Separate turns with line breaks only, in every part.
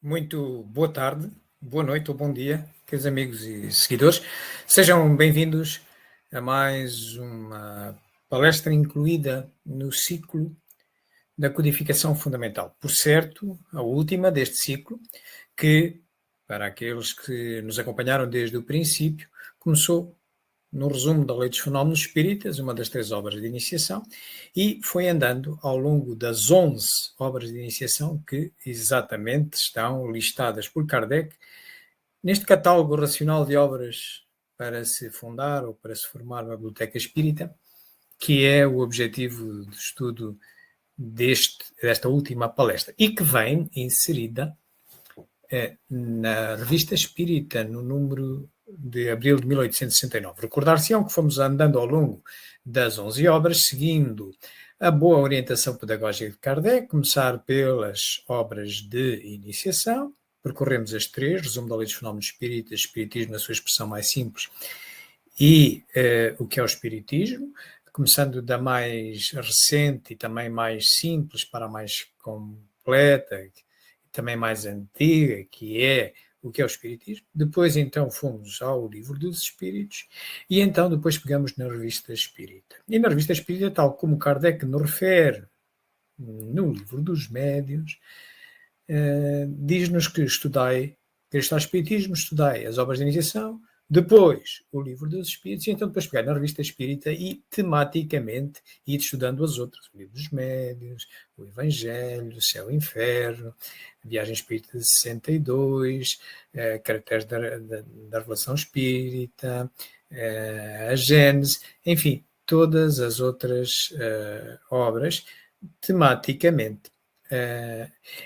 Muito boa tarde, boa noite ou bom dia, queridos amigos e seguidores. Sejam bem-vindos a mais uma palestra incluída no ciclo da codificação fundamental. Por certo, a última deste ciclo, que, para aqueles que nos acompanharam desde o princípio, começou no resumo da Lei dos Fenómenos Espíritas, uma das 3 obras de iniciação, e foi andando ao longo das 11 obras de iniciação que exatamente estão listadas por Kardec neste catálogo racional de obras para se fundar ou para se formar uma biblioteca espírita, que é o objetivo de estudo desta última palestra, e que vem inserida na Revista Espírita, no número de abril de 1869. Recordar-se-ão que fomos andando ao longo das 11 obras, seguindo a boa orientação pedagógica de Kardec, começar pelas obras de iniciação, percorremos as 3, resumo da Lei dos Fenómenos Espíritas, Espiritismo na sua expressão mais simples, e o que é o Espiritismo, começando da mais recente e também mais simples para a mais completa, também mais antiga, que é o que é o Espiritismo. Depois, então, fomos ao Livro dos Espíritos e, então, depois pegamos na Revista Espírita. E na Revista Espírita, tal como Kardec nos refere no Livro dos Médiuns, diz-nos que estudai, que está o Espiritismo, estudai as obras de iniciação, depois o Livro dos Espíritos, e então depois pegar na Revista Espírita e tematicamente ir estudando as outras, o Livro dos Médiuns, o Evangelho, o Céu e o Inferno, a Viagem Espírita de 62, Caracteres da Revelação Espírita, a Gênese, enfim, todas as outras obras tematicamente.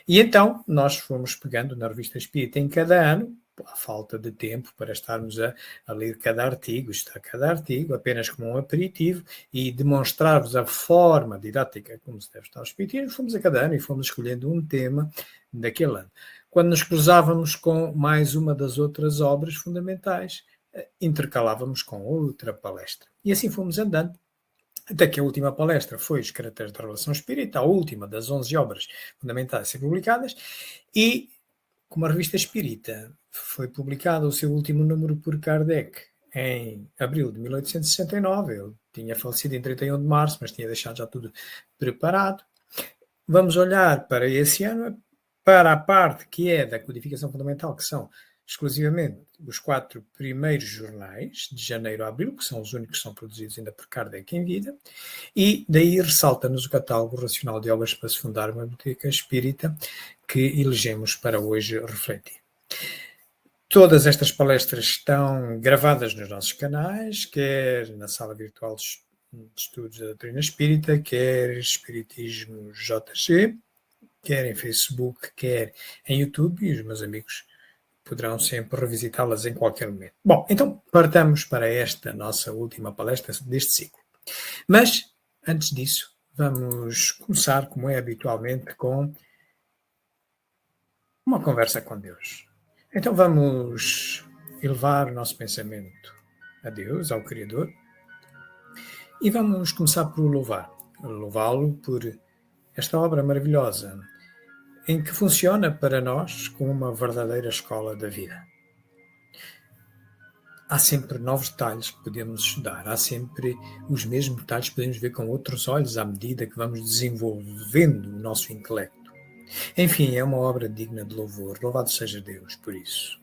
E então nós fomos pegando na Revista Espírita em cada ano, a falta de tempo para estarmos a ler cada artigo, estudar cada artigo, apenas como um aperitivo, e demonstrar-vos a forma didática como se deve estar o Espiritismo, fomos a cada ano e fomos escolhendo um tema daquele ano. Quando nos cruzávamos com mais uma das outras obras fundamentais, intercalávamos com outra palestra. E assim fomos andando, até que a última palestra foi os Caracteres da Revelação Espírita, a última das 11 obras fundamentais a ser publicadas, e como a Revista Espírita foi publicada o seu último número por Kardec em abril de 1869, ele tinha falecido em 31 de março, mas tinha deixado já tudo preparado. Vamos olhar para esse ano, para a parte que é da codificação fundamental, que são exclusivamente os 4 primeiros jornais, de janeiro a abril, que são os únicos que são produzidos ainda por Kardec em vida, e daí ressalta-nos o catálogo racional de obras para se fundar uma biblioteca espírita, que elegemos para hoje refletir. Todas estas palestras estão gravadas nos nossos canais, quer na sala virtual de estudos da doutrina espírita, quer Espiritismo JG, quer em Facebook, quer em YouTube, e os meus amigos poderão sempre revisitá-las em qualquer momento. Bom, então partamos para esta nossa última palestra deste ciclo. Mas, antes disso, vamos começar, como é habitualmente, com uma conversa com Deus. Então vamos elevar o nosso pensamento a Deus, ao Criador, e vamos começar por louvá-lo por esta obra maravilhosa, em que funciona para nós como uma verdadeira escola da vida. Há sempre novos detalhes que podemos estudar, há sempre os mesmos detalhes que podemos ver com outros olhos à medida que vamos desenvolvendo o nosso intelecto. Enfim, é uma obra digna de louvor. Louvado seja Deus por isso.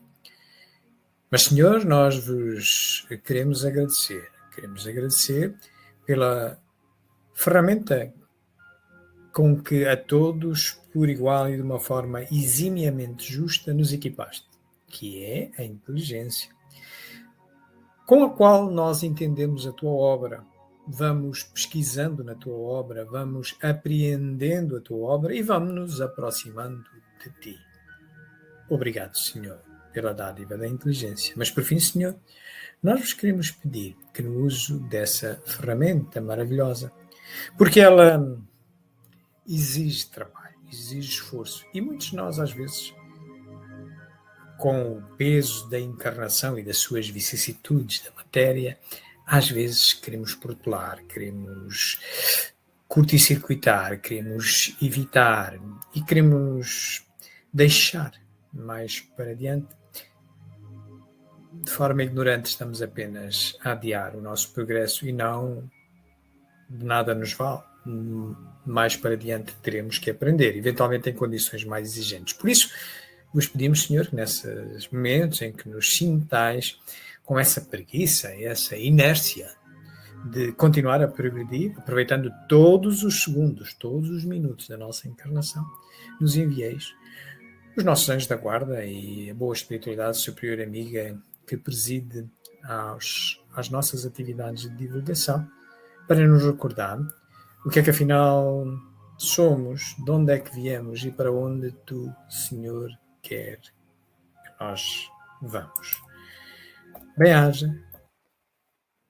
Mas, Senhor, nós vos queremos agradecer. Queremos agradecer pela ferramenta com que a todos, por igual e de uma forma eximiamente justa, nos equipaste, que é a inteligência, com a qual nós entendemos a tua obra, vamos pesquisando na tua obra, vamos apreendendo a tua obra e vamos nos aproximando de ti. Obrigado, Senhor, pela dádiva da inteligência. Mas, por fim, Senhor, nós vos queremos pedir que no uso dessa ferramenta maravilhosa, porque ela exige trabalho, exige esforço, e muitos de nós, às vezes, com o peso da encarnação e das suas vicissitudes da matéria, às vezes queremos protelar, queremos curtir-circuitar, queremos evitar e queremos deixar mais para diante. De forma ignorante, estamos apenas a adiar o nosso progresso e não de nada nos vale. Mais para diante teremos que aprender, eventualmente em condições mais exigentes. Por isso, vos pedimos, Senhor, que nesses momentos em que nos sintais com essa preguiça, essa inércia de continuar a progredir, aproveitando todos os segundos, todos os minutos da nossa encarnação, nos envieis os nossos anjos da guarda e a boa espiritualidade superior amiga que preside às nossas atividades de divulgação, para nos recordar o que é que afinal somos, de onde é que viemos e para onde tu, Senhor, quer que nós vamos. Bem-aja.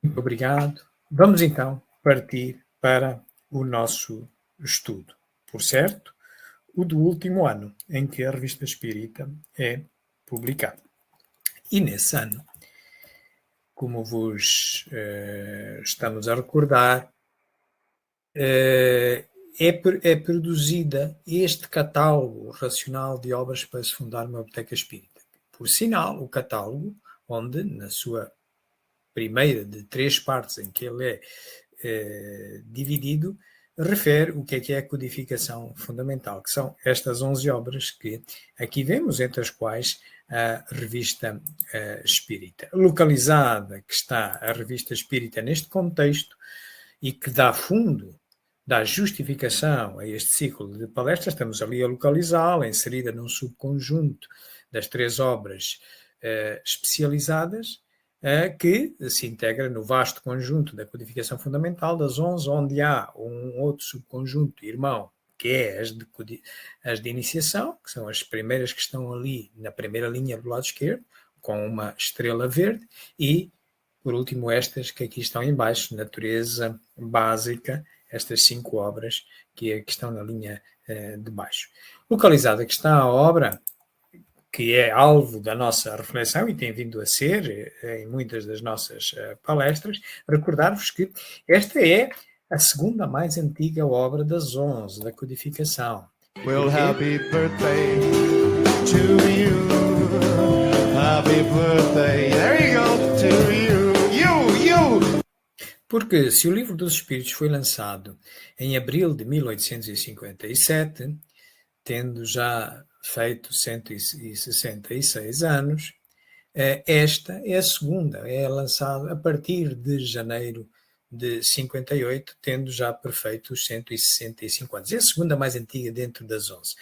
Muito obrigado. Vamos então partir para o nosso estudo. Por certo, o do último ano em que a Revista Espírita é publicada. E nesse ano, como vos estamos a recordar, é produzida este catálogo racional de obras para se fundar uma biblioteca espírita. Por sinal, o catálogo, onde na sua primeira de 3 partes em que ele é dividido, refere o que é a codificação fundamental, que são estas 11 obras que aqui vemos, entre as quais a Revista Espírita. Localizada que está a Revista Espírita neste contexto e que dá fundo, dá justificação a este ciclo de palestras, estamos ali a localizá-la, inserida num subconjunto das 3 obras especializadas, que se integra no vasto conjunto da codificação fundamental das 11, onde há um outro subconjunto irmão, que é as de iniciação, que são as primeiras que estão ali na primeira linha do lado esquerdo, com uma estrela verde, e, por último, estas que aqui estão em baixo, natureza básica, estas 5 obras que estão na linha de baixo. Localizada que está a obra, que é alvo da nossa reflexão e tem vindo a ser em muitas das nossas palestras, recordar-vos que esta é a segunda mais antiga obra das 11 da codificação.
Well, happy birthday to you. Happy birthday. There you go. To you. You.
Porque se o Livro dos Espíritos foi lançado em abril de 1857, tendo já feito 166 anos, esta é a segunda, é lançada a partir de janeiro de 58, tendo já perfeito os 165 anos. É a segunda mais antiga dentro das 11.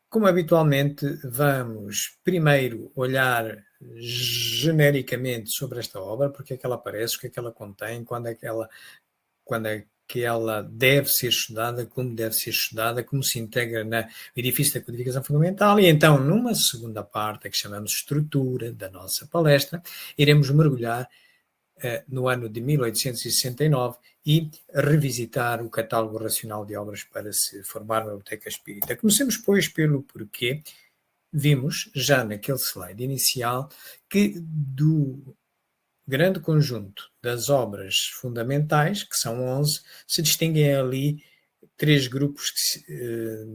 Como habitualmente, vamos primeiro olhar genericamente sobre esta obra, porque é que ela aparece, o que é que ela contém, quando é que ela deve ser estudada, como deve ser estudada, como se integra no edifício da codificação fundamental. E então, numa segunda parte, que chamamos estrutura da nossa palestra, iremos mergulhar no ano de 1869 e revisitar o catálogo racional de obras para se formar uma biblioteca espírita. Comecemos, pois, pelo porquê. Vimos, já naquele slide inicial, que do grande conjunto das obras fundamentais, que são 11, se distinguem ali 3 grupos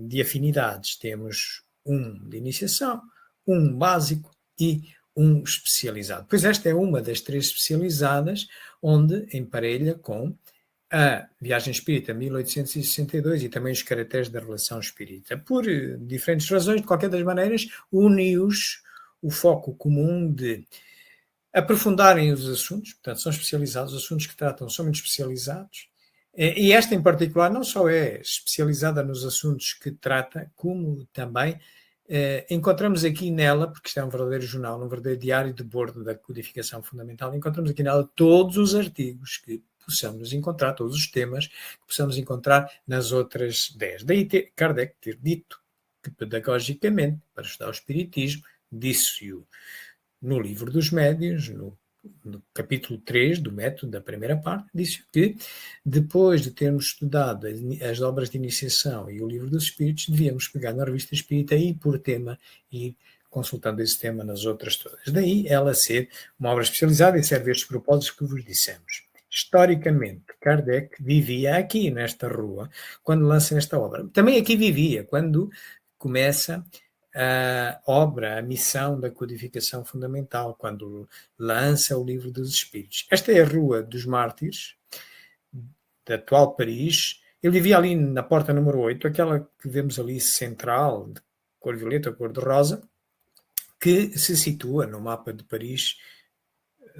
de afinidades. Temos um de iniciação, um básico e um especializado. Pois esta é uma das 3 especializadas, onde emparelha com a Viagem Espírita 1862 e também os caracteres da relação espírita. Por diferentes razões, de qualquer das maneiras, une-os o foco comum de aprofundarem os assuntos, portanto, são especializados, os assuntos que tratam são muito especializados, e esta em particular não só é especializada nos assuntos que trata, como também encontramos aqui nela, porque isto é um verdadeiro jornal, um verdadeiro diário de bordo da codificação fundamental, encontramos aqui nela todos os artigos que possamos encontrar, todos os temas que possamos encontrar nas outras 10. Daí Kardec ter dito que pedagogicamente, para estudar o Espiritismo, disse-o no Livro dos Médiuns, no capítulo 3 do método, da primeira parte, disse que depois de termos estudado as obras de iniciação e o Livro dos Espíritos, devíamos pegar na Revista Espírita e, por tema, ir consultando esse tema nas outras todas. Daí ela ser uma obra especializada e serve estes propósitos que vos dissemos. Historicamente, Kardec vivia aqui nesta rua, quando lança esta obra. Também aqui vivia, quando começa a missão da codificação fundamental, quando lança o Livro dos Espíritos. Esta é a Rua dos Mártires, da atual Paris. Ele vivia ali na porta número 8, aquela que vemos ali central, de cor violeta, cor de rosa, que se situa no mapa de Paris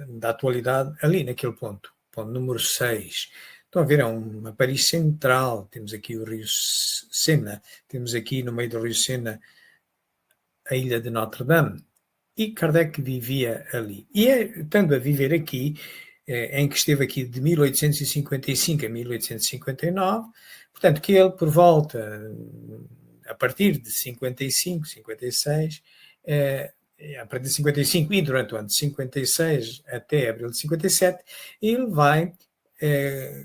da atualidade, ali naquele ponto número 6. Estão a ver, é uma Paris central. Temos aqui o rio Sena, temos aqui no meio do rio Sena a ilha de Notre-Dame, e Kardec vivia ali. E estando a viver aqui, em que esteve aqui de 1855 a 1859, portanto, que ele, por volta, a partir de 55, 56, a partir de 55 e durante o ano de 56 até abril de 57, ele vai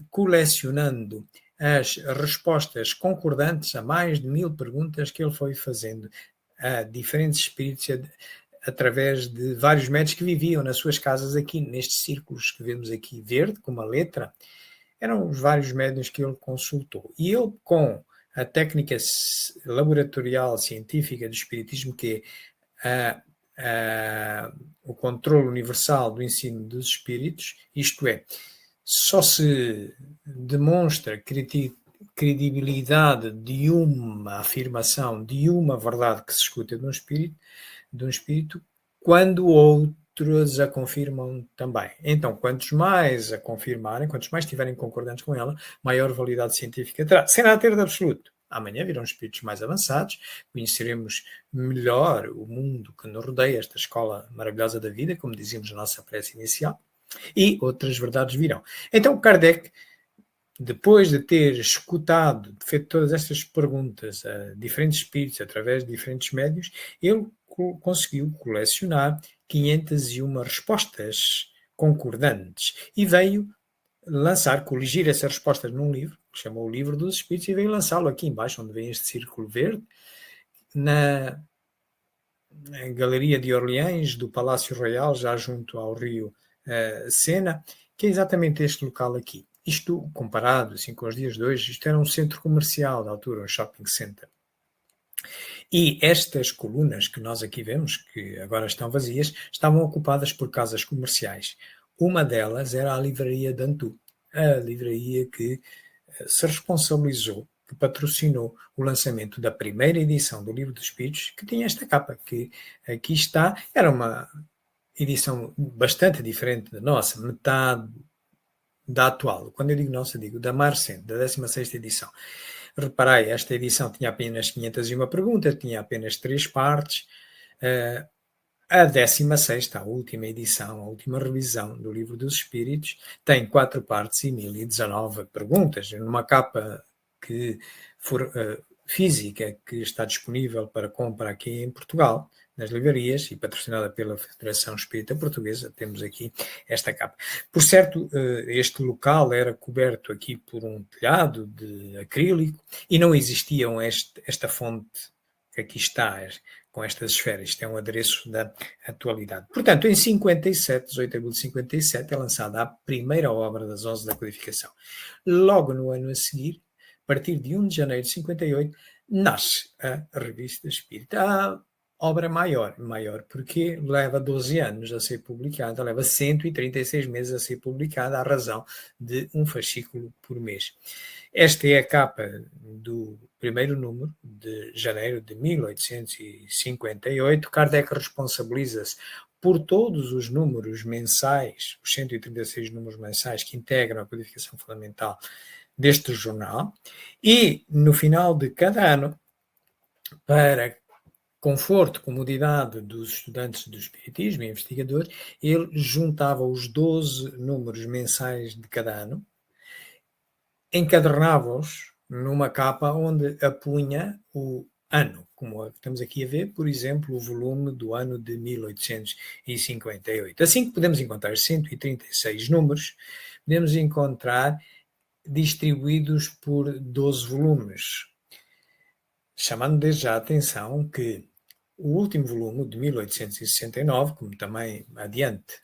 colecionando as respostas concordantes a mais de 1000 perguntas que ele foi fazendo a diferentes espíritos através de vários médios que viviam nas suas casas aqui, nestes círculos que vemos aqui verde, com uma letra. Eram os vários médiuns que ele consultou. E ele, com a técnica laboratorial científica do espiritismo, que é o controle universal do ensino dos espíritos, isto é, só se demonstra credibilidade de uma afirmação, de uma verdade que se escuta de um espírito, quando outros a confirmam também. Então, quantos mais a confirmarem, quantos mais estiverem concordantes com ela, maior validade científica terá. Sem nada ter de absoluto. Amanhã virão espíritos mais avançados, conheceremos melhor o mundo que nos rodeia, esta escola maravilhosa da vida, como dizíamos na nossa prece inicial, e outras verdades virão. Então, Kardec, depois de ter escutado, feito todas estas perguntas a diferentes espíritos, através de diferentes médios, ele conseguiu colecionar 501 respostas concordantes e veio coligir essas respostas num livro, que chamou o Livro dos Espíritos, e veio lançá-lo aqui embaixo, onde vem este círculo verde, na Galeria de Orleans, do Palácio Royal, já junto ao rio Sena, que é exatamente este local aqui. Isto, comparado assim, com os dias de hoje, isto era um centro comercial da altura, um shopping center. E estas colunas que nós aqui vemos, que agora estão vazias, estavam ocupadas por casas comerciais. Uma delas era a Livraria Dantu, a livraria que se responsabilizou, que patrocinou o lançamento da primeira edição do Livro dos Espíritos, que tinha esta capa, que aqui está. Era uma edição bastante diferente da nossa, metade da atual. Quando eu digo nossa, digo da Marcen, da 16ª edição. Reparei, esta edição tinha apenas 501 perguntas, tinha apenas 3 partes. A 16ª, a última edição, a última revisão do Livro dos Espíritos, tem 4 partes e 1019 perguntas, numa capa física que está disponível para compra aqui em Portugal, nas livrarias, e patrocinada pela Federação Espírita Portuguesa. Temos aqui esta capa. Por certo, este local era coberto aqui por um telhado de acrílico e não existiam esta fonte que aqui está, com estas esferas. Isto é um adereço da atualidade. Portanto, em 57, 18 de abril de 57, é lançada a primeira obra das 11 da codificação. Logo no ano a seguir, a partir de 1 de janeiro de 58, nasce a Revista Espírita. A obra maior porque leva 12 anos a ser publicada, leva 136 meses a ser publicada, à razão de um fascículo por mês. Esta é a capa do primeiro número, de janeiro de 1858. Kardec responsabiliza-se por todos os números mensais, os 136 números mensais que integram a codificação fundamental deste jornal, e no final de cada ano, para conforto, comodidade dos estudantes do Espiritismo e investigadores, ele juntava os 12 números mensais de cada ano, encadernava-os numa capa onde apunha o ano, como estamos aqui a ver, por exemplo, o volume do ano de 1858. Assim que podemos encontrar 136 números, podemos encontrar distribuídos por 12 volumes, chamando desde já a atenção que o último volume, de 1869, como também adiante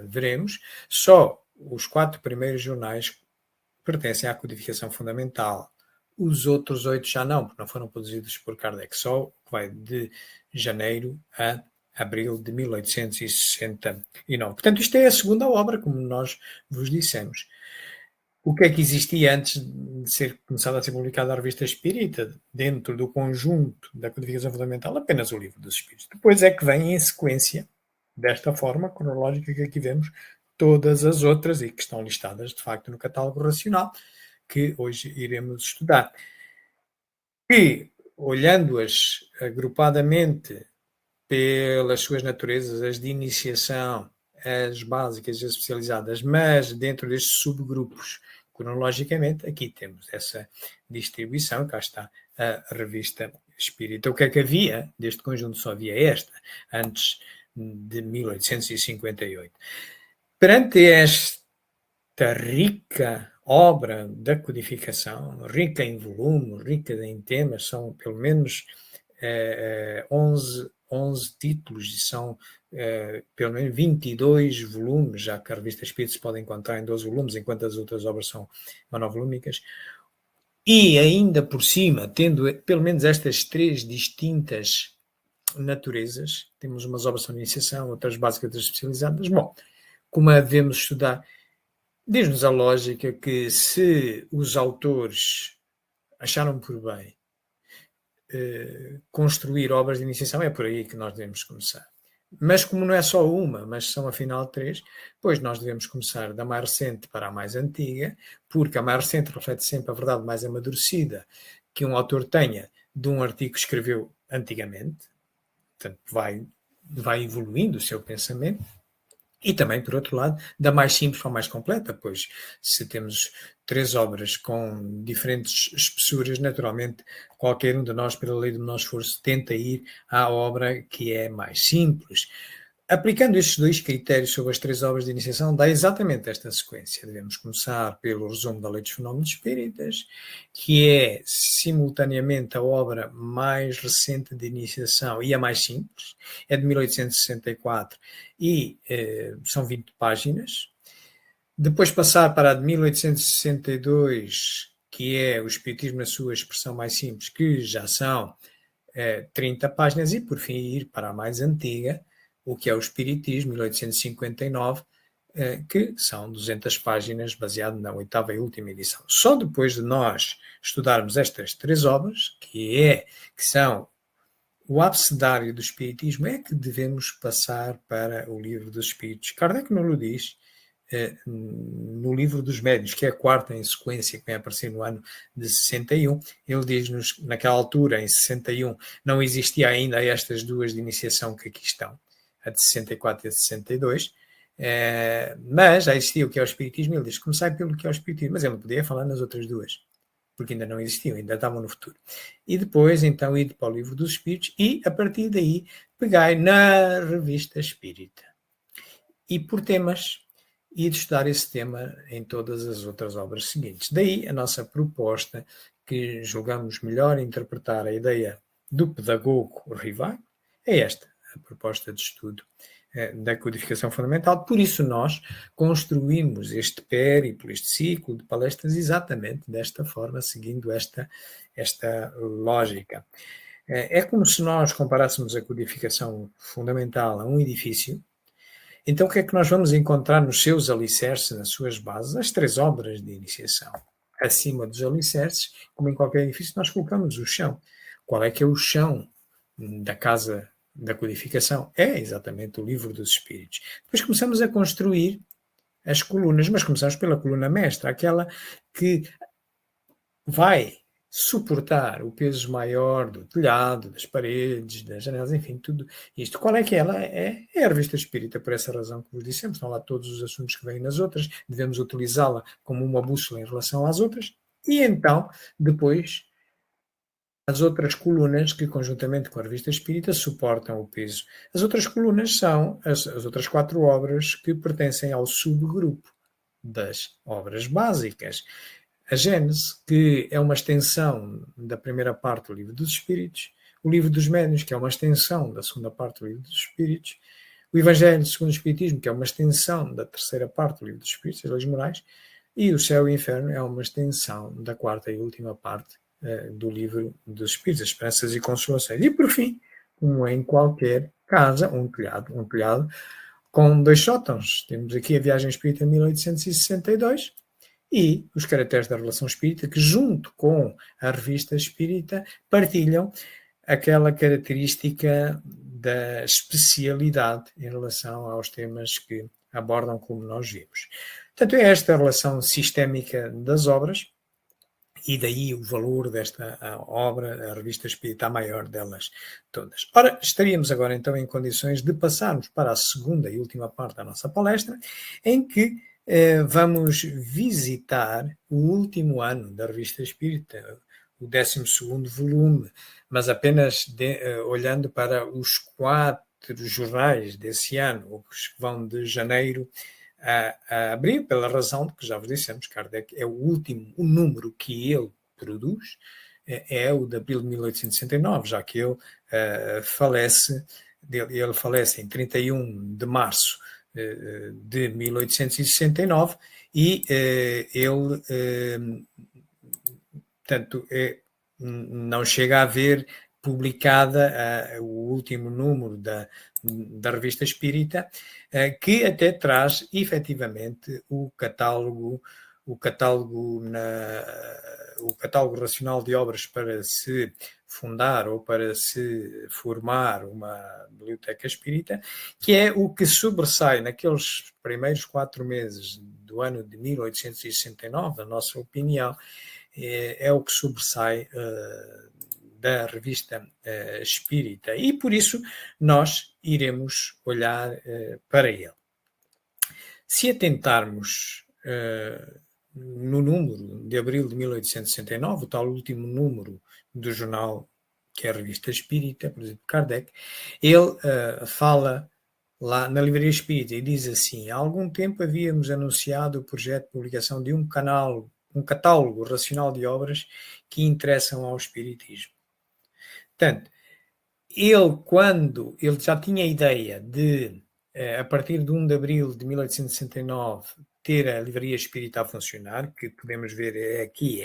veremos, só os 4 primeiros jornais pertencem à codificação fundamental. Os outros 8 já não, porque não foram produzidos por Kardec, só vai de janeiro a abril de 1869. Portanto, isto é a segunda obra, como nós vos dissemos. O que é que existia antes de ser começada a ser publicada a Revista Espírita, dentro do conjunto da codificação fundamental? Apenas o Livro dos Espíritos. Depois é que vem em sequência, desta forma cronológica que aqui vemos, todas as outras, e que estão listadas, de facto, no catálogo racional, que hoje iremos estudar. E, olhando-as agrupadamente pelas suas naturezas, as de iniciação, as básicas e as especializadas, mas dentro destes subgrupos, cronologicamente, aqui temos essa distribuição, cá está a Revista Espírita. O que é que havia deste conjunto? Só havia esta, antes de 1858. Perante esta rica obra da codificação, rica em volume, rica em temas, são pelo menos 11 títulos e são pelo menos 22 volumes, já que a Revista Espírita se pode encontrar em 12 volumes, enquanto as outras obras são monovolúmicas. E ainda por cima, tendo pelo menos estas 3 distintas naturezas, temos umas obras de iniciação, outras básicas, outras especializadas. Bom, como a devemos estudar, diz-nos a lógica que se os autores acharam por bem construir obras de iniciação, é por aí que nós devemos começar. Mas como não é só uma, mas são afinal 3, pois nós devemos começar da mais recente para a mais antiga, porque a mais recente reflete sempre a verdade mais amadurecida que um autor tenha de um artigo que escreveu antigamente, portanto vai evoluindo o seu pensamento. E também, por outro lado, da mais simples para a mais completa, pois se temos 3 obras com diferentes espessuras, naturalmente qualquer um de nós, pela lei do menor esforço, tenta ir à obra que é mais simples. Aplicando estes 2 critérios sobre as 3 obras de iniciação, dá exatamente esta sequência. Devemos começar pelo resumo da Lei dos Fenómenos Espíritas, que é simultaneamente a obra mais recente de iniciação e a mais simples, é de 1864 e são 20 páginas. Depois passar para a de 1862, que é o Espiritismo na sua expressão mais simples, que já são 30 páginas, e por fim ir para a mais antiga, o que é o Espiritismo, 1859, que são 200 páginas, baseado na 8ª e última edição. Só depois de nós estudarmos estas 3 obras, que são o abecedário do Espiritismo, é que devemos passar para o Livro dos Espíritos. Kardec não o diz no Livro dos Médiuns, que é a 4ª em sequência, que vem aparecer no ano de 61. Ele diz-nos, naquela altura, em 61, não existia ainda estas 2 de iniciação que aqui estão, a de 64 e a de 62, mas já existia o que é o Espiritismo. Ele diz, comecei pelo que é o Espiritismo, mas ele não podia falar nas outras 2, porque ainda não existiam, ainda estavam no futuro. E depois, então, ir para o Livro dos Espíritos e, a partir daí, pegai na Revista Espírita. E por temas, e de estudar esse tema em todas as outras obras seguintes. Daí a nossa proposta, que julgamos melhor interpretar a ideia do pedagogo Rivac, é esta, a proposta de estudo da codificação fundamental. Por isso nós construímos este périplo, este ciclo de palestras exatamente desta forma, seguindo esta lógica. É como se nós comparássemos a codificação fundamental a um edifício. Então o que é que nós vamos encontrar nos seus alicerces, nas suas bases? As 3 obras de iniciação. Acima dos alicerces, como em qualquer edifício, nós colocamos o chão. Qual é que é o chão da casa da codificação? É exatamente o Livro dos Espíritos. Depois começamos a construir as colunas, mas começamos pela coluna mestra, aquela que vai suportar o peso maior do telhado, das paredes, das janelas, enfim, tudo isto. Qual é que ela é? É a Revista Espírita, por essa razão que vos dissemos. Estão lá todos os assuntos que vêm nas outras, devemos utilizá-la como uma bússola em relação às outras, e então, depois, as outras colunas que, conjuntamente com a Revista Espírita, suportam o peso. As outras colunas são as outras 4 obras que pertencem ao subgrupo das obras básicas. A Gênese, que é uma extensão da primeira parte do Livro dos Espíritos, o Livro dos Médiuns, que é uma extensão da segunda parte do Livro dos Espíritos, o Evangelho segundo o Espiritismo, que é uma extensão da terceira parte do Livro dos Espíritos, as Leis Morais, e o Céu e o Inferno é uma extensão da 4ª e última parte do Livro dos Espíritos, Esperanças e Consolações. E, por fim, como em qualquer casa, um telhado com 2 sótãos. Temos aqui a Viagem Espírita 1862 e os Caracteres da Revelação Espírita, que junto com a Revista Espírita partilham aquela característica da especialidade em relação aos temas que abordam, como nós vimos. Portanto, é esta a relação sistémica das obras, e daí o valor desta obra, a Revista Espírita, a maior delas todas. Ora, estaríamos agora então em condições de passarmos para a segunda e última parte da nossa palestra, em que vamos visitar o último ano da Revista Espírita, o 12º volume, mas apenas olhando para os 4 jornais desse ano, os que vão de janeiro a abril, pela razão de que já vos dissemos, Kardec é o número que ele produz, é o de abril de 1869, já que ele falece em 31 de março de 1869 e ele, portanto, não chega a ver publicada o último número da Revista Espírita, que até traz efetivamente o catálogo racional de obras para se fundar ou para se formar uma biblioteca espírita, que é o que sobressai naqueles primeiros 4 meses do ano de 1869, na nossa opinião, é o que sobressai da Revista Espírita, e por isso nós iremos olhar para ele. Se atentarmos no número de abril de 1869, o tal último número do jornal que é a Revista Espírita, por exemplo, Kardec, ele fala lá na Livraria Espírita e diz assim: há algum tempo havíamos anunciado o projeto de publicação de um catálogo racional de obras que interessam ao Espiritismo. Portanto, quando ele já tinha a ideia de, a partir de 1 de abril de 1869, ter a Livraria Espírita a funcionar, que podemos ver é aqui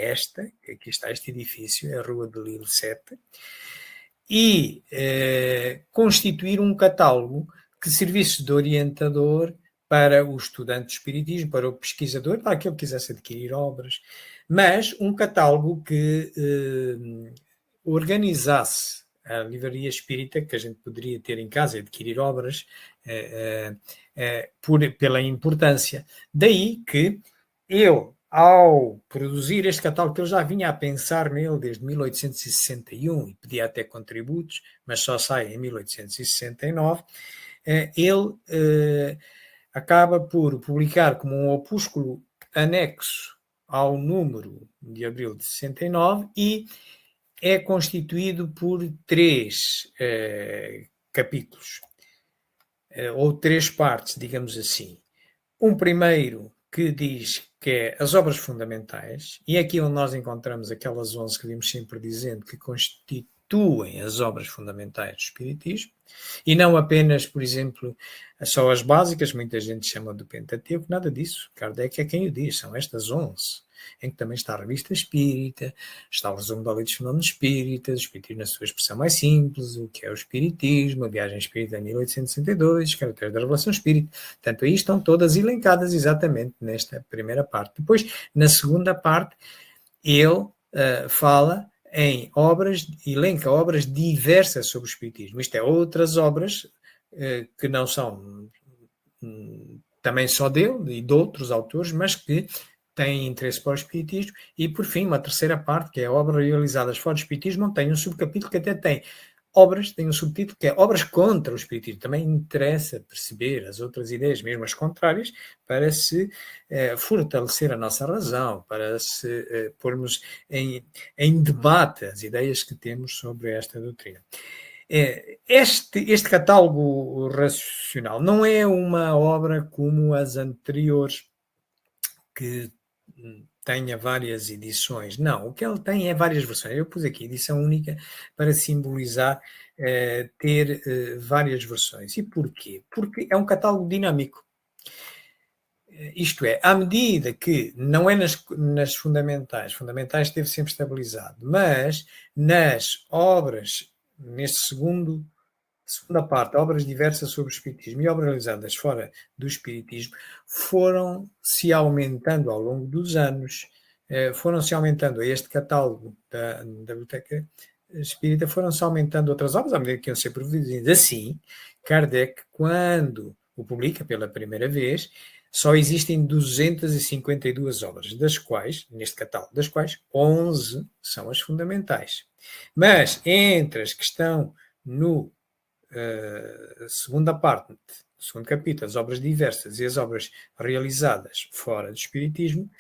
está este edifício, é a Rua de Lille 7, e constituir um catálogo que servisse de orientador para o estudante de Espiritismo, para o pesquisador, para aquele que quisesse adquirir obras, mas um catálogo que organizasse a Livraria Espírita, que a gente poderia ter em casa e adquirir obras pela importância. Daí que eu, ao produzir este catálogo, que eu já vinha a pensar nele desde 1861 e pedia até contributos, mas só sai em 1869, ele acaba por publicar como um opúsculo anexo ao número de abril de 69 e é constituído por 3 capítulos, ou 3 partes, digamos assim. Um primeiro que diz que é as obras fundamentais, e é aqui onde nós encontramos aquelas 11 que vimos sempre dizendo que constituem as obras fundamentais do Espiritismo, e não apenas, por exemplo, só as básicas, muita gente chama do Pentateuco, nada disso. Kardec é quem o diz, são estas 11. Em que também está a Revista Espírita, está o resumo da Lei dos Fenómenos Espíritas, o Espiritismo na sua expressão mais simples, o que é o Espiritismo, a Viagem Espírita em 1862, os Caracteres da Revelação Espírita. Portanto, aí estão todas elencadas exatamente nesta primeira parte. Depois, na segunda parte, ele fala em elenca obras diversas sobre o Espiritismo. Isto é, outras obras que não são também só dele e de outros autores, mas que têm interesse para o Espiritismo. E, por fim, uma terceira parte, que é obras realizadas fora do Espiritismo, tem um subcapítulo que até tem um subtítulo que é Obras contra o Espiritismo. Também interessa perceber as outras ideias, mesmo as contrárias, para se fortalecer a nossa razão, para se pormos em debate as ideias que temos sobre esta doutrina. Este catálogo racional não é uma obra como as anteriores, que tenha várias edições. Não, o que ele tem é várias versões. Eu pus aqui edição única para simbolizar ter várias versões. E porquê? Porque é um catálogo dinâmico. isto é, à medida que não é nas fundamentais esteve sempre estabilizado, mas nas obras, segunda parte, obras diversas sobre o Espiritismo e obras realizadas fora do Espiritismo, foram-se aumentando ao longo dos anos, foram-se aumentando a este catálogo da Biblioteca Espírita, foram-se aumentando outras obras à medida que iam ser produzidas. Assim, Kardec, quando o publica pela primeira vez, só existem 252 obras, das quais, neste catálogo, das quais 11 são as fundamentais. Mas, entre as que estão no segunda parte, segundo capítulo, as obras diversas e as obras realizadas fora do Espiritismo,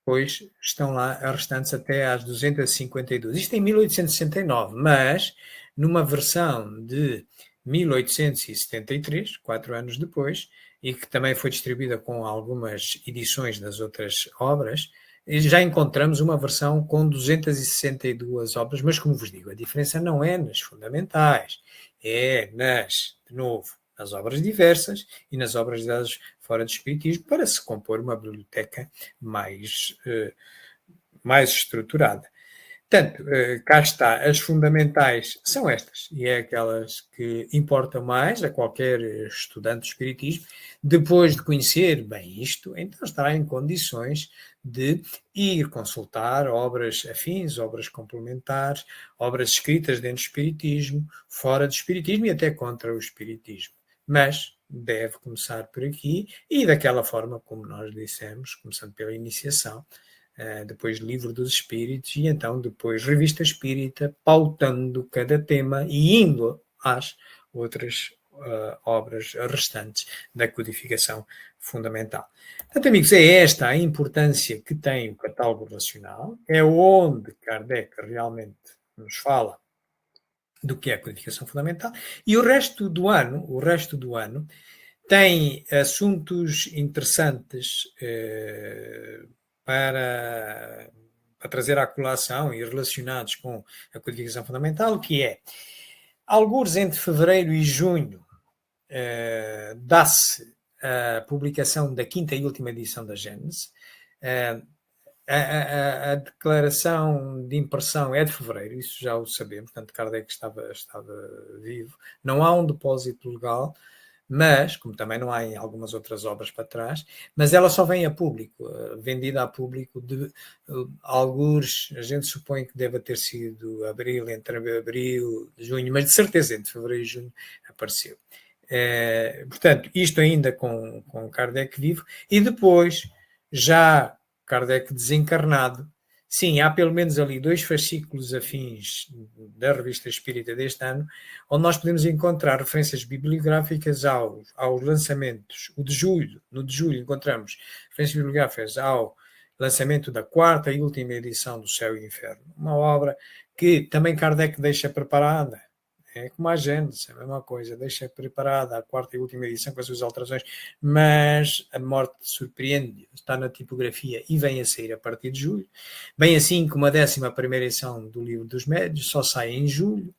pois estão lá as restantes até às 252. Isto em 1869, mas numa versão de 1873, 4 anos depois, e que também foi distribuída com algumas edições das outras obras, já encontramos uma versão com 262 obras, mas como vos digo, a diferença não é nas fundamentais, é de novo, nas obras diversas e nas obras dadas fora do Espiritismo, para se compor uma biblioteca mais estruturada. Portanto, cá está, as fundamentais são estas, e é aquelas que importam mais a qualquer estudante do Espiritismo. Depois de conhecer bem isto, então estará em condições de ir consultar obras afins, obras complementares, obras escritas dentro do Espiritismo, fora do Espiritismo e até contra o Espiritismo. Mas deve começar por aqui e daquela forma como nós dissemos, começando pela iniciação, depois Livro dos Espíritos e então depois Revista Espírita, pautando cada tema e indo às outras obras restantes da codificação fundamental. Portanto, amigos, é esta a importância que tem o catálogo relacional, é onde Kardec realmente nos fala do que é a codificação fundamental, e o resto do ano tem assuntos interessantes para trazer à colação e relacionados com a codificação fundamental, que é, algures entre fevereiro e junho, dá-se a publicação da 5ª e última edição da Gênese. A declaração de impressão é de fevereiro, isso já o sabemos, portanto Kardec estava vivo. Não há um depósito legal, mas, como também não há em algumas outras obras para trás, mas ela só vem a público, vendida a público de algures, a gente supõe que deve ter sido entre abril e junho, mas de certeza entre fevereiro e junho apareceu. Portanto, isto ainda com Kardec vivo, e depois, já Kardec desencarnado, sim, há pelo menos ali 2 fascículos afins da Revista Espírita deste ano, onde nós podemos encontrar referências bibliográficas aos lançamentos. No de julho encontramos referências bibliográficas ao lançamento da 4ª e última edição do Céu e Inferno. Uma obra que também Kardec deixa preparada. É como a Gênese, a mesma coisa, deixa preparada a 4ª e última edição com as suas alterações, mas a morte surpreende, está na tipografia e vem a sair a partir de julho. Bem assim como a 11ª edição do Livro dos Médiuns só sai em julho.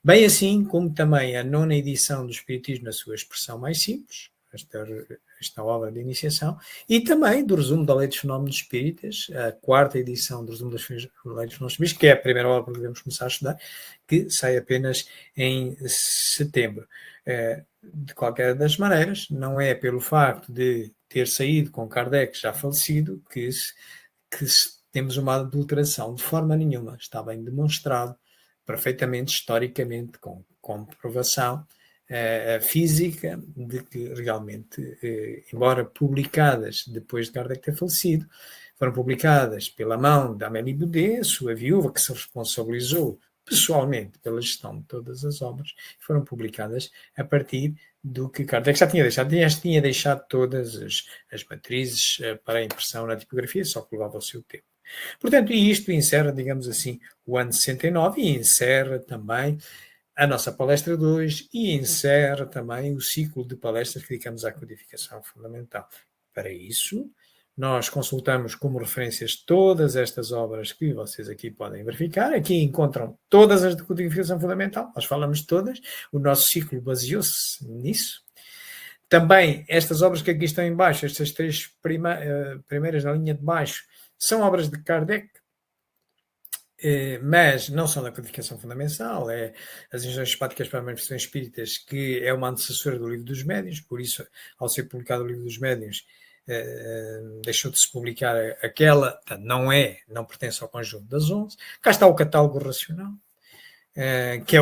Bem assim como também a 9ª edição do Espiritismo na sua expressão mais simples, esta obra de iniciação, e também do Resumo da Lei dos Fenómenos Espíritas, a 4ª edição do Resumo da Lei dos Fenómenos Espíritas, que é a primeira obra que devemos começar a estudar, que sai apenas em setembro. De qualquer das maneiras, não é pelo facto de ter saído com Kardec já falecido que temos uma adulteração, de forma nenhuma. Está bem demonstrado perfeitamente, historicamente, com comprovação física de que realmente, embora publicadas depois de Kardec ter falecido, foram publicadas pela mão da Amélie Boudet, sua viúva, que se responsabilizou pessoalmente pela gestão de todas as obras, foram publicadas a partir do que Kardec já tinha deixado todas as matrizes para a impressão na tipografia, só que levava o seu tempo. Portanto, isto encerra, digamos assim, o ano 69 e encerra também a nossa palestra de hoje e encerra também o ciclo de palestras que dedicamos à codificação fundamental. Para isso, nós consultamos como referências todas estas obras que vocês aqui podem verificar. Aqui encontram todas as de codificação fundamental, nós falamos de todas, o nosso ciclo baseou-se nisso. Também estas obras que aqui estão em baixo, estas 3 primeiras na linha de baixo, são obras de Kardec, mas não são da codificação fundamental, é as Instruções Simpáticas para as Manifestações Espíritas, que é uma antecessora do Livro dos Médiuns, por isso, ao ser publicado o Livro dos Médiuns, deixou de se publicar aquela, portanto, não pertence ao conjunto das 11. Cá está o catálogo racional, que é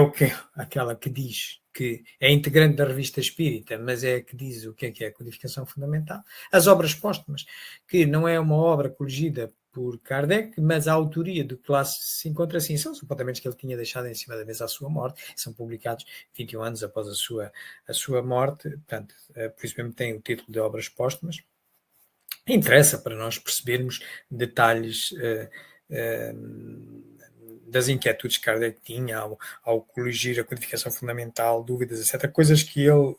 aquela que diz que é integrante da Revista Espírita, mas é a que diz o que é a codificação fundamental. As obras póstumas, que não é uma obra colegida por Kardec, mas a autoria do que lá se encontra assim, são os apontamentos que ele tinha deixado em cima da mesa à sua morte, são publicados 21 anos após a sua morte, portanto, por isso mesmo tem o título de obras póstumas. Interessa para nós percebermos detalhes das inquietudes que Kardec tinha ao coligir a codificação fundamental, dúvidas, etc. Coisas que ele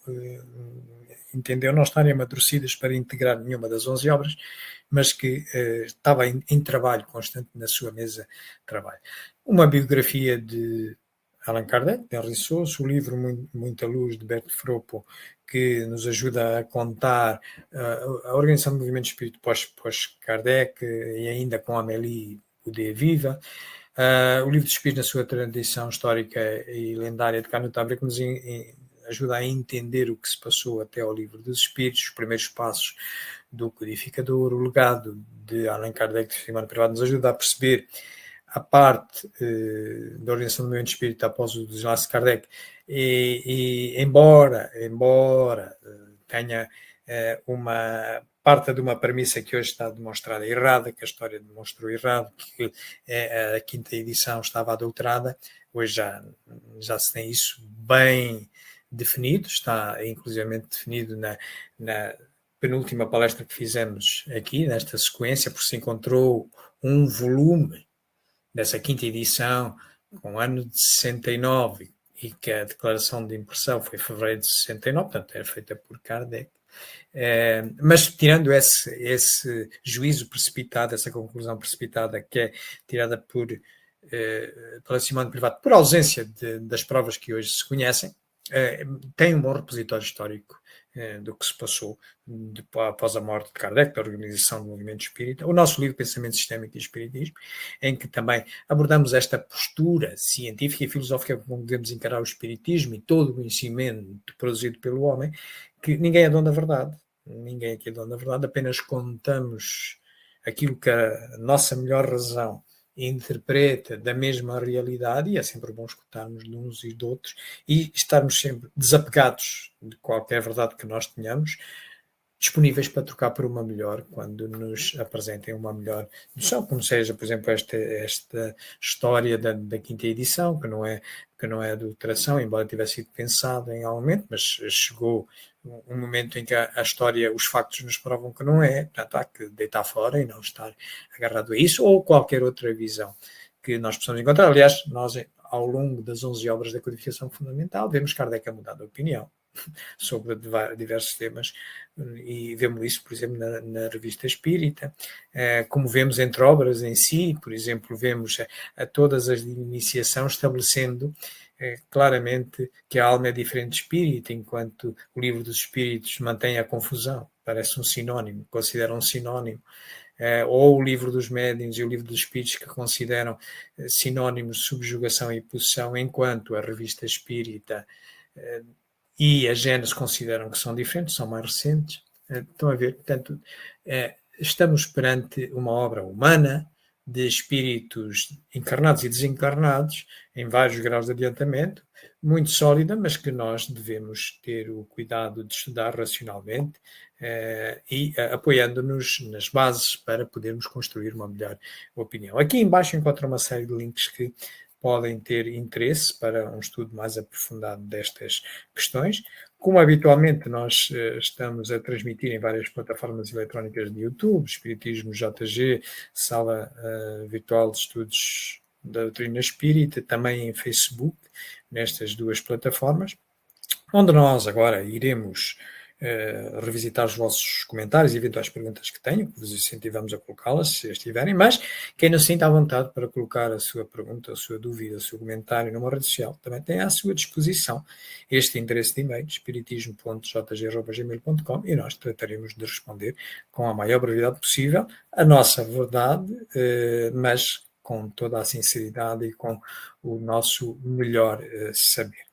entendeu não estarem amadurecidas para integrar nenhuma das 11 obras, mas que estava em trabalho constante na sua mesa de trabalho. Uma biografia de Allan Kardec, de Henri Sousse, o livro Muita Luz, de Bert Fropo, que nos ajuda a contar a organização do movimento de espírito pós-Kardec, e ainda com Amélie Boudet viva. O livro de Espírito, na sua tradição histórica e lendária de Canutabre, que nos ajuda a entender o que se passou até ao Livro dos Espíritos, os primeiros passos do codificador, o legado de Allan Kardec, de testemunho privado, nos ajuda a perceber a parte da organização do movimento espírita após o desenlace de Kardec, e embora tenha uma parte de uma premissa que hoje está demonstrada errada, que a história demonstrou errado, que a quinta edição estava adulterada, hoje já se tem isso bem definido, está inclusivamente definido na penúltima palestra que fizemos aqui, nesta sequência, porque se encontrou um volume dessa quinta edição, com o ano de 69, e que a declaração de impressão foi em fevereiro de 69, portanto era feita por Kardec. Mas tirando esse juízo precipitado, essa conclusão precipitada que é tirada pela Simone Privat, por ausência das provas que hoje se conhecem, tem um bom repositório histórico do que se passou após a morte de Kardec, da organização do movimento espírita, o nosso livro Pensamento Sistémico e Espiritismo, em que também abordamos esta postura científica e filosófica como devemos encarar o espiritismo e todo o conhecimento produzido pelo homem, que ninguém é dono da verdade, ninguém aqui é dono da verdade, apenas contamos aquilo que a nossa melhor razão interpreta da mesma realidade, e é sempre bom escutarmos de uns e de outros e estarmos sempre desapegados de qualquer verdade que nós tenhamos, disponíveis para trocar por uma melhor quando nos apresentem uma melhor noção, como seja, por exemplo, esta história da quinta edição, que não é adulteração, embora tivesse sido pensado em algum momento, mas chegou um momento em que a história, os factos nos provam que não é, portanto há que deitar fora e não estar agarrado a isso, ou qualquer outra visão que nós possamos encontrar. Aliás, nós, ao longo das 11 obras da codificação fundamental, vemos Kardec a mudar de opinião sobre diversos temas, e vemos isso, por exemplo, na Revista Espírita, como vemos entre obras em si, por exemplo, vemos a todas as de iniciação estabelecendo claramente que a alma é diferente de espírito, enquanto o Livro dos Espíritos mantém a confusão, parece um sinónimo, considera um sinónimo, ou o Livro dos Médiuns e o Livro dos Espíritos, que consideram sinónimos de subjugação e possessão, enquanto a Revista Espírita e a Gênese consideram que são diferentes, são mais recentes. Estão a ver, portanto, estamos perante uma obra humana de espíritos encarnados e desencarnados, em vários graus de adiantamento, muito sólida, mas que nós devemos ter o cuidado de estudar racionalmente e apoiando-nos nas bases para podermos construir uma melhor opinião. Aqui embaixo encontra uma série de links que podem ter interesse para um estudo mais aprofundado destas questões. Como habitualmente nós estamos a transmitir em várias plataformas eletrónicas de YouTube, Espiritismo JG, Sala Virtual de Estudos da Doutrina Espírita, também em Facebook, nestas duas plataformas, onde nós agora iremos revisitar os vossos comentários e eventuais perguntas que tenham, que vos incentivamos a colocá-las, se as tiverem, mas quem não se sinta à vontade para colocar a sua pergunta, a sua dúvida, o seu comentário numa rede social, também tem à sua disposição este endereço de e-mail, espiritismo.jg@gmail.com, e nós trataremos de responder com a maior brevidade possível a nossa verdade, mas com toda a sinceridade e com o nosso melhor saber.